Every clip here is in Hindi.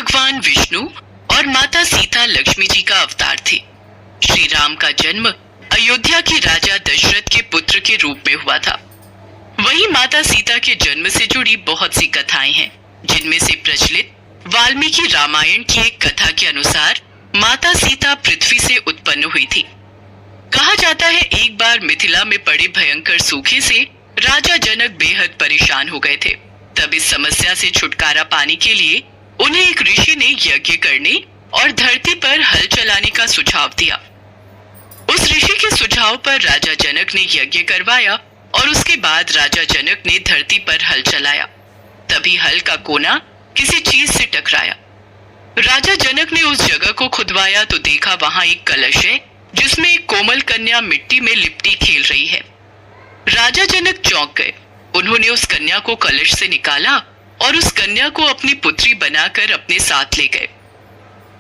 भगवान विष्णु और माता सीता लक्ष्मी जी का अवतार थे। श्री राम का जन्म अयोध्या के राजा दशरथ के पुत्र के रूप में हुआ था। वहीं माता सीता के जन्म से जुड़ी बहुत सी कथाएं हैं, जिनमें से प्रचलित वाल्मीकि रामायण की एक कथा के अनुसार माता सीता पृथ्वी से उत्पन्न हुई थी। कहा जाता है एक बार मिथिला में पड़े भयंकर सूखे से राजा जनक बेहद परेशान हो गए थे। तब इस समस्या से छुटकारा पाने के लिए उन्हें एक ऋषि ने यज्ञ करने और धरती पर हल चलाने का सुझाव दिया। उस ऋषि के सुझाव पर राजा जनक ने यज्ञ करवाया और उसके बाद राजा जनक ने धरती पर हल चलाया। तभी हल का कोना किसी चीज से टकराया। राजा जनक ने उस जगह को खुदवाया तो देखा वहां एक कलश है, जिसमें एक कोमल कन्या मिट्टी में लिपटी खेल रही है। राजा जनक चौंक गए। उन्होंने उस कन्या को कलश से निकाला और उस कन्या को अपनी पुत्री बनाकर अपने साथ ले गए।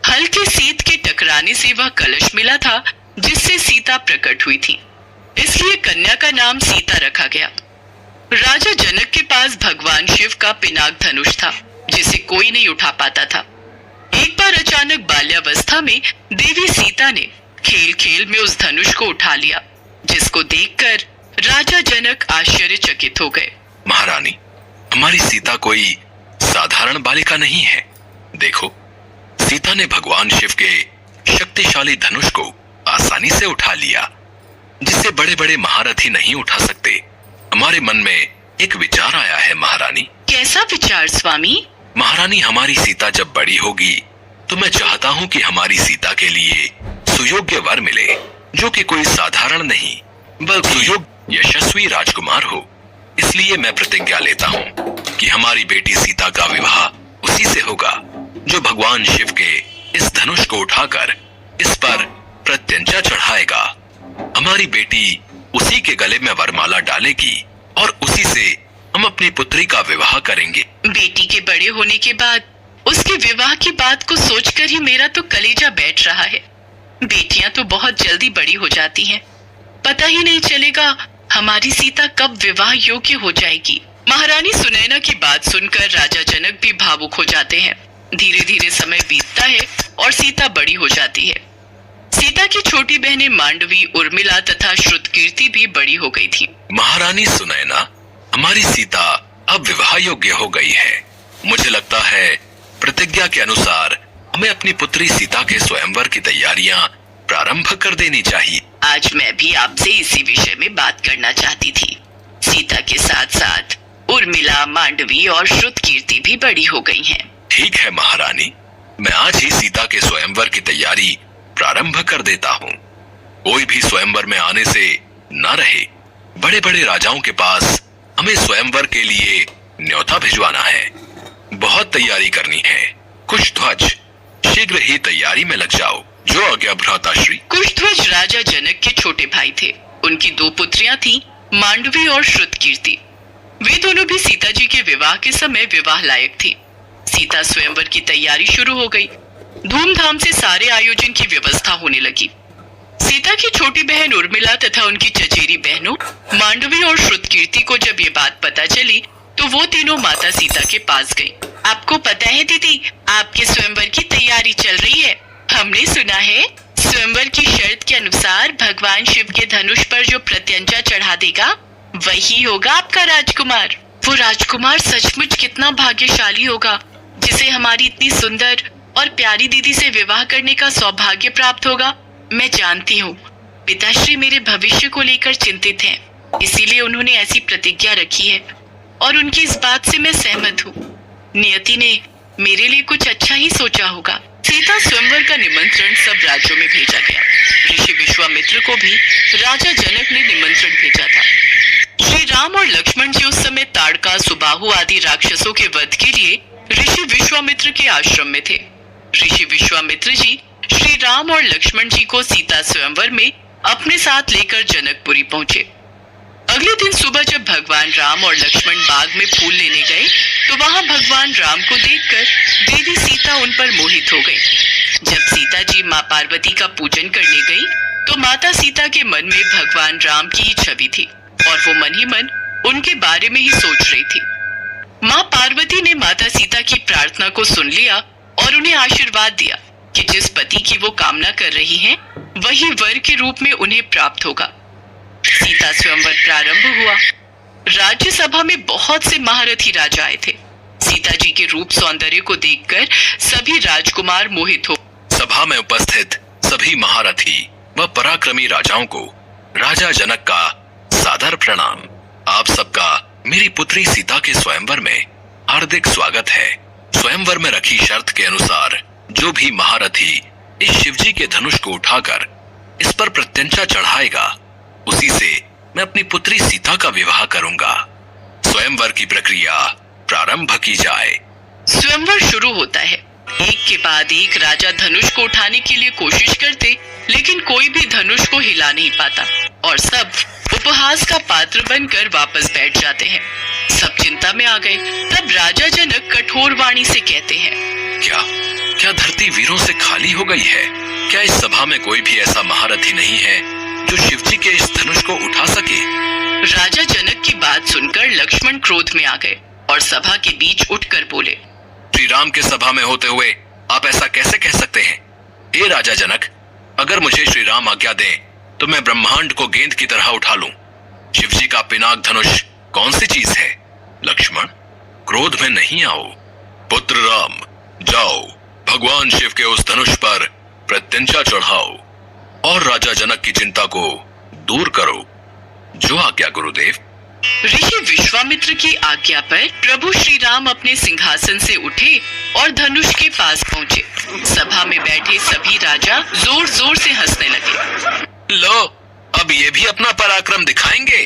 हल्के शीत के टकराने से वह कलश मिला था जिससे सीता प्रकट हुई थी, इसलिए कन्या का नाम सीता रखा गया। राजा जनक के पास भगवान शिव का पिनाक धनुष था, जिसे कोई नहीं उठा पाता था। एक बार अचानक बाल्यावस्था में देवी सीता ने खेल खेल में उस धनुष को उठा लिया, जिसको देखकर राजा जनक आश्चर्यचकित हो गए। महारानी, हमारी सीता कोई साधारण बालिका नहीं है। देखो, सीता ने भगवान शिव के शक्तिशाली धनुष को आसानी से उठा लिया, जिसे बड़े बड़े महारथी नहीं उठा सकते। हमारे मन में एक विचार आया है महारानी। कैसा विचार स्वामी? महारानी, हमारी सीता जब बड़ी होगी तो मैं चाहता हूँ कि हमारी सीता के लिए सुयोग्य वर मिले, जो कि कोई साधारण नहीं बल्कि सुयोग्य यशस्वी राजकुमार हो। इसलिए मैं प्रतिज्ञा लेता हूँ कि हमारी बेटी सीता का विवाह उसी से होगा जो भगवान शिव के इस धनुष को उठाकर इस पर प्रत्यंचा चढ़ाएगा। हमारी बेटी उसी के गले में वरमाला डालेगी और उसी से हम अपनी पुत्री का विवाह करेंगे। बेटी के बड़े होने के बाद उसके विवाह की बात को सोचकर ही मेरा तो कलेजा बैठ रहा है। बेटियां तो बहुत जल्दी बड़ी हो जाती हैं, पता ही नहीं चलेगा हमारी सीता कब विवाह योग्य हो जाएगी। महारानी सुनैना की बात सुनकर राजा जनक भी भावुक हो जाते हैं। धीरे धीरे समय बीतता है और सीता बड़ी हो जाती है। सीता की छोटी बहनें मांडवी, उर्मिला तथा श्रुतकीर्ति भी बड़ी हो गई थी। महारानी सुनैना, हमारी सीता अब विवाह योग्य हो गई है। मुझे लगता है प्रतिज्ञा के अनुसार हमें अपनी पुत्री सीता के स्वयंवर की तैयारियां प्रारंभ कर देनी चाहिए। आज मैं भी आपसे इसी विषय में बात करना चाहती थी। सीता के साथ साथ उर्मिला, मांडवी और श्रुतकीर्ति भी बड़ी हो गई हैं। ठीक है महारानी, मैं आज ही सीता के स्वयंवर की तैयारी प्रारंभ कर देता हूँ। कोई भी स्वयंवर में आने से न रहे। बड़े बड़े राजाओं के पास हमें स्वयंवर के लिए न्योता भिजवाना है। बहुत तैयारी करनी है। कुशध्वज, शीघ्र ही तैयारी में लग जाओ। जो आज्ञा भ्राताश्री। कुशध्वज राजा जनक के छोटे भाई थे। उनकी दो पुत्रियां थीं, मांडवी और श्रुतकीर्ति। वे दोनों भी सीता जी के विवाह के समय विवाह लायक थी। सीता स्वयंवर की तैयारी शुरू हो गई। धूमधाम से सारे आयोजन की व्यवस्था होने लगी। सीता की छोटी बहन उर्मिला तथा उनकी चचेरी बहनों मांडवी और श्रुतकीर्ति को जब ये बात पता चली तो वो तीनों माता सीता के पास गईं। आपको पता है दीदी, आपके स्वयंवर की तैयारी चल रही है। हमने सुना है स्वयंवर की शर्त के अनुसार भगवान शिव के धनुष पर जो प्रत्यंचा चढ़ा देगा वही होगा आपका राजकुमार। वो राजकुमार सचमुच कितना भाग्यशाली होगा जिसे हमारी इतनी सुंदर और प्यारी दीदी से विवाह करने का सौभाग्य प्राप्त होगा। मैं जानती हूँ पिताश्री मेरे भविष्य को लेकर चिंतित हैं, इसीलिए उन्होंने ऐसी प्रतिज्ञा रखी है और उनकी इस बात से मैं सहमत हूँ। नियति ने मेरे लिए कुछ अच्छा ही सोचा होगा। सीता स्वयंवर का निमंत्रण सब राज्यों में भेजा गया। ऋषि विश्वामित्र को भी राजा जनक ने निमंत्रण भेजा था। श्री राम और लक्ष्मण जी उस समय ताड़का, सुबाहु आदि राक्षसों के वध के लिए ऋषि विश्वामित्र के आश्रम में थे। ऋषि विश्वामित्र जी श्री राम और लक्ष्मण जी को सीता स्वयंवर में अपने साथ लेकर जनकपुरी पहुंचे। अगले दिन सुबह जब भगवान राम और लक्ष्मण बाग में फूल लेने गए तो वहां भगवान राम को देखकर देवी सीता उन पर मोहित हो गई। जब सीता जी माँ पार्वती का पूजन करने गई तो माता सीता के मन में भगवान राम की ही छवि थी और वो मन ही मन उनके बारे में ही सोच रही थी। माँ पार्वती ने माता सीता की प्रार्थना को सुन लिया और उन्हें आशीर्वाद दिया कि जिस पति की वो कामना कर रही हैं, वही वर के रूप में उन्हें प्राप्त होगा। सीता स्वयंवर प्रारंभ हुआ। राज्यसभा में बहुत से महारथी राजा आए थे। सीता जी के रूप सौंदर्य को देखकर सभी राजकुमार मोहित हो। सभा में उपस्थित सभी महारथी व पराक्रमी राजाओं को राजा जनक का सादर प्रणाम। आप सबका मेरी पुत्री सीता के स्वयंवर में हार्दिक स्वागत है। स्वयंवर में रखी शर्त के अनुसार जो भी महारथी इस शिवजी के धनुष को उठाकर इस पर प्रत्यंचा चढ़ाएगा, उसी से मैं अपनी पुत्री सीता का विवाह करूंगा। स्वयंवर की प्रक्रिया प्रारंभ की जाए। स्वयंवर शुरू होता है। एक के बाद एक राजा धनुष को उठाने के लिए कोशिश करते, लेकिन कोई भी धनुष को हिला नहीं पाता और सब उपहास का पात्र बनकर वापस बैठ जाते हैं। सब चिंता में आ गए। तब राजा जनक कठोर वाणी से कहते हैं, क्या धरती वीरों से खाली हो गई है? क्या इस सभा में कोई भी ऐसा महारथी नहीं है जो शिवजी के इस धनुष को उठा सके? राजा जनक की बात सुनकर लक्ष्मण क्रोध में आ गए और सभा के बीच उठकर बोले, श्री राम के सभा में होते हुए आप ऐसा कैसे कह सकते हैं? हे राजा जनक, अगर मुझे श्री राम आज्ञा दें तो मैं ब्रह्मांड को गेंद की तरह उठा लूं। शिवजी का पिनाक धनुष कौन सी चीज है? लक्ष्मण, क्रोध में नहीं आओ। पुत्र राम, जाओ भगवान शिव के उस धनुष पर प्रत्यंचा चढ़ाओ और राजा जनक की चिंता को दूर करो। जो आज्ञा गुरुदेव। ऋषि विश्वामित्र की आज्ञा पर प्रभु श्री राम अपने सिंहासन से उठे और धनुष के पास पहुंचे। सभा में बैठे सभी राजा जोर जोर से हंसने लगे। लो, अब ये भी अपना पराक्रम दिखाएंगे।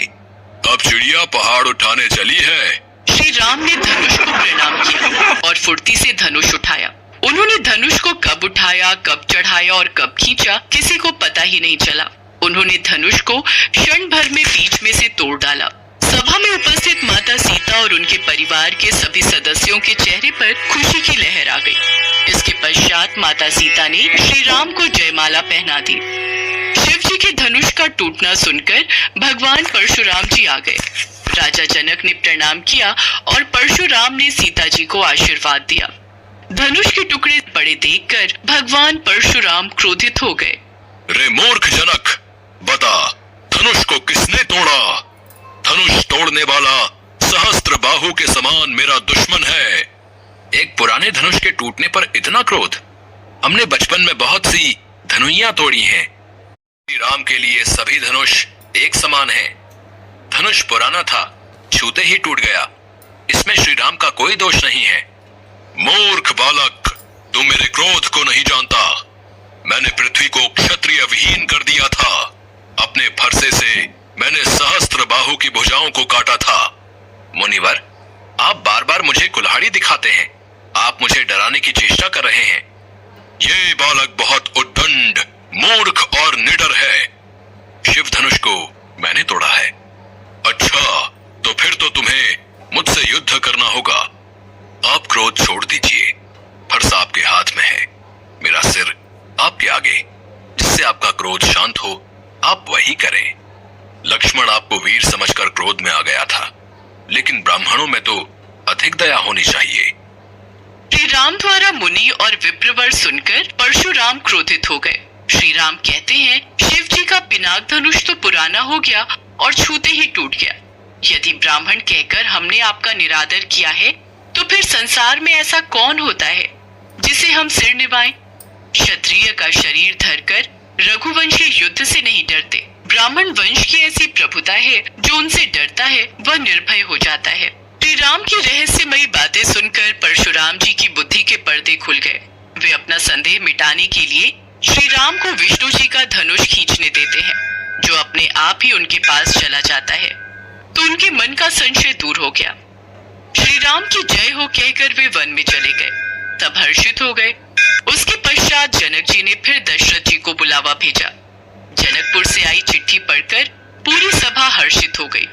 अब चिड़िया पहाड़ उठाने चली है। श्री राम ने धनुष को प्रणाम किया और फुर्ती से धनुष उठाया। उन्होंने धनुष को कब उठाया, कब चढ़ाया और कब खींचा, किसी को पता ही नहीं चला। उन्होंने धनुष को क्षण भर में बीच में से तोड़ डाला। सभा में उपस्थित माता सीता और उनके परिवार के सभी सदस्यों के चेहरे पर खुशी की लहर आ गई। इसके पश्चात माता सीता ने श्री राम को जयमाला पहना दी। शिव जी के धनुष का टूटना सुनकर भगवान परशुराम जी आ गए। राजा जनक ने प्रणाम किया और परशुराम ने सीता जी को आशीर्वाद दिया। धनुष के टुकड़े पड़े देखकर भगवान परशुराम क्रोधित हो गए। रे मूर्ख जनक, बता धनुष को किसने तोड़ा? धनुष तोड़ने वाला सहस्त्र बाहु के समान मेरा दुश्मन है। एक पुराने धनुष के टूटने पर इतना क्रोध? हमने बचपन में बहुत सी धनुइयां तोड़ी हैं। श्री राम के लिए सभी धनुष एक समान हैं। धनुष पुराना था, छूते ही टूट गया। इसमें श्री राम का कोई दोष नहीं है। मूर्ख बालक, तू मेरे क्रोध को नहीं जानता। मैंने पृथ्वी को क्षत्रिय विहीन कर दिया था। अपने फरसे से मैंने सहस्त्र बाहु की भुजाओं को काटा था। मुनिवर, आप बार बार मुझे कुल्हाड़ी दिखाते हैं। आप मुझे डराने की चेष्टा कर रहे हैं। ये बालक बहुत उद्दंड, मूर्ख और निडर है। शिव धनुष को मैंने तोड़ा है। अच्छा, तो फिर तो तुम्हें मुझसे युद्ध करना होगा। आप क्रोध छोड़ दीजिए। फरसा आपके हाथ में है, मेरा सिर आपके आगे। जिससे आपका क्रोध शांत हो, आप वही करें। लक्ष्मण आपको वीर समझकर क्रोध में आ गया था, लेकिन ब्राह्मणों में तो अधिक दया होनी चाहिए। श्री राम द्वारा मुनि और विप्रवर सुनकर परशुराम क्रोधित हो गए। श्री राम कहते हैं, शिव जी का पिनाक धनुष तो पुराना हो गया और छूते ही टूट गया। यदि ब्राह्मण कहकर हमने आपका निरादर किया है, तो फिर संसार में ऐसा कौन होता है जिसे हम सिर निभाएं? क्षत्रिय का शरीर धरकर रघुवंशी युद्ध से नहीं डरते। ब्राह्मण वंश की ऐसी प्रभुता है, जो उनसे डरता है वह निर्भय हो जाता है। श्री राम की रहस्यमयी बातें सुनकर परशुराम जी की बुद्धि के पर्दे खुल गए। वे अपना संदेह मिटाने के लिए श्री राम को विष्णु जी का धनुष खींचने देते हैं, जो अपने आप ही उनके पास चला जाता है। तो उनके मन का संशय दूर हो गया। श्री राम की जय हो कहकर वे वन में चले गए। तब हर्षित हो गए। उसके पश्चात जनक जी ने फिर दशरथ जी को बुलावा भेजा। जनकपुर से आई चिट्ठी पढ़कर पूरी सभा हर्षित हो गई।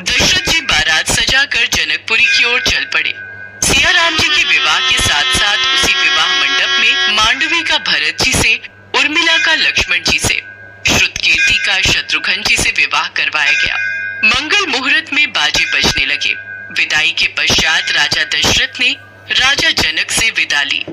दशरथ जी बारात सजाकर जनकपुरी की ओर चल पड़े। सिया राम जी के विवाह के साथ साथ उसी विवाह मंडप में मांडवी का भरत जी से, उर्मिला का लक्ष्मण जी से, श्रुतकीर्ति का शत्रुघ्न जी से विवाह करवाया गया। मंगल मुहूर्त में बाजे बजने लगे। विदाई के पश्चात राजा दशरथ ने राजा जनक से विदा ली।